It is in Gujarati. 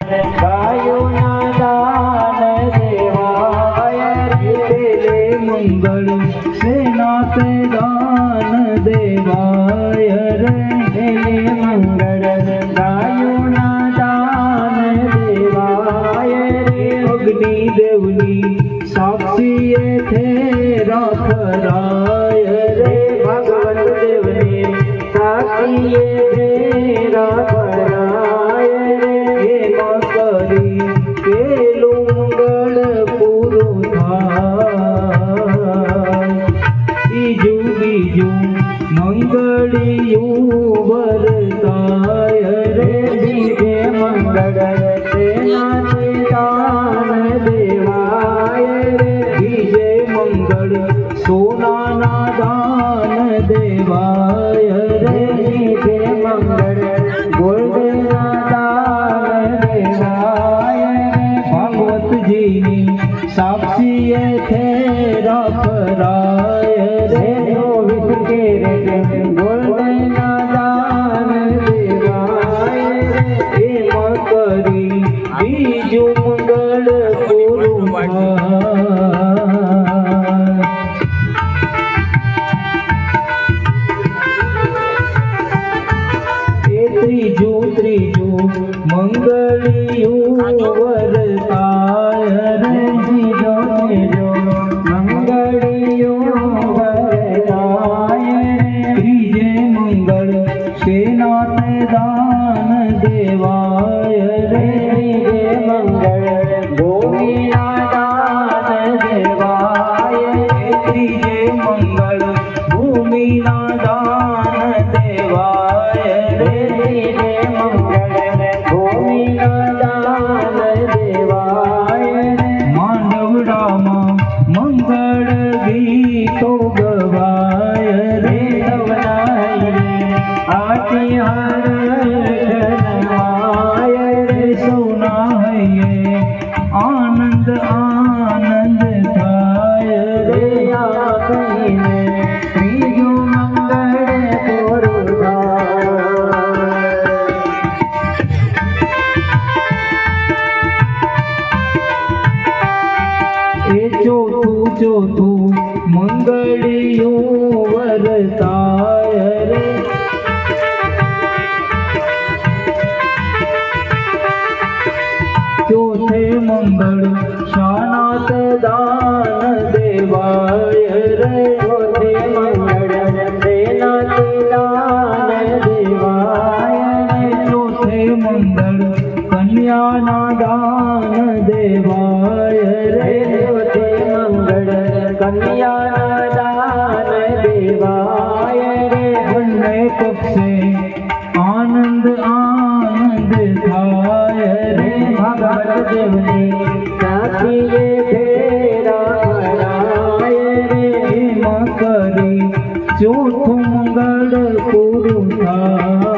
ગાયોના દાન દેવાય રે મંગળ સેનાતે દાન દેવાય રે મંગળ ગાયોના દાન દેવાય રે અગ્નિ દેવની સાક્ષીએ થે રાખરાય રે ભગવત દેવની સાક્ષીએ થે રાખરાય રે એમાં કરી પેલું મંગળ પૂરું થાય બીજું મંગળિયું વર્તાય રે બીજે મંગળ સેનાથી દાન દેવાય રે બીજે મંગળ સોનાના દાન દેવાય રે બીજે મંગળ ગોલ્ડના દાન દેવાય રે ભગવતજીની સાક્ષીએ થે રાખરાય રે વિસકે રે ગોલ્ડના દાન દેવાય રે એમાં કરી બીજું મંગળ પૂરું ત્રીજું મંગળિયું વર્તાય રે ત્રીજો મંગળિયું વર્તાય ત્રીજે મંગળ સેનાતે દાન દેવાય રે ત્રીજે મંગળ ભૂમિના દાન દેવાય ત્રીજે મંગળ ભૂમિના દાન દેવાય રે ત્રીજે મંગળ ભૂમિના દાન દેવાય માંડવડામાં મંગળ ગીતો ગવાય રે આરતી હરવાય રે સૌના હૈયે આનંદ આનંદ થાય રે આ કહીને ત્રીજું મંગળ પૂરું થાય એ ચોથું મંગળિયું વર્તાય રે ચોથે મંગળ શાનાત દાન દેવાય રે ચોથે મંગળ સેનાત દાન દેવાય રે ચોથે મંગળ કન્યાના દાન દેવાય રે ચોથે મંગળ કન્યાના દાન દેવાય રે બંને પક્ષે આનંદ આનંદ થાય રે ભગવત દેવની સાક્ષીએ ફેરા ભરાય રે એમાં કરી ચોથું મંગળ પૂરું થાય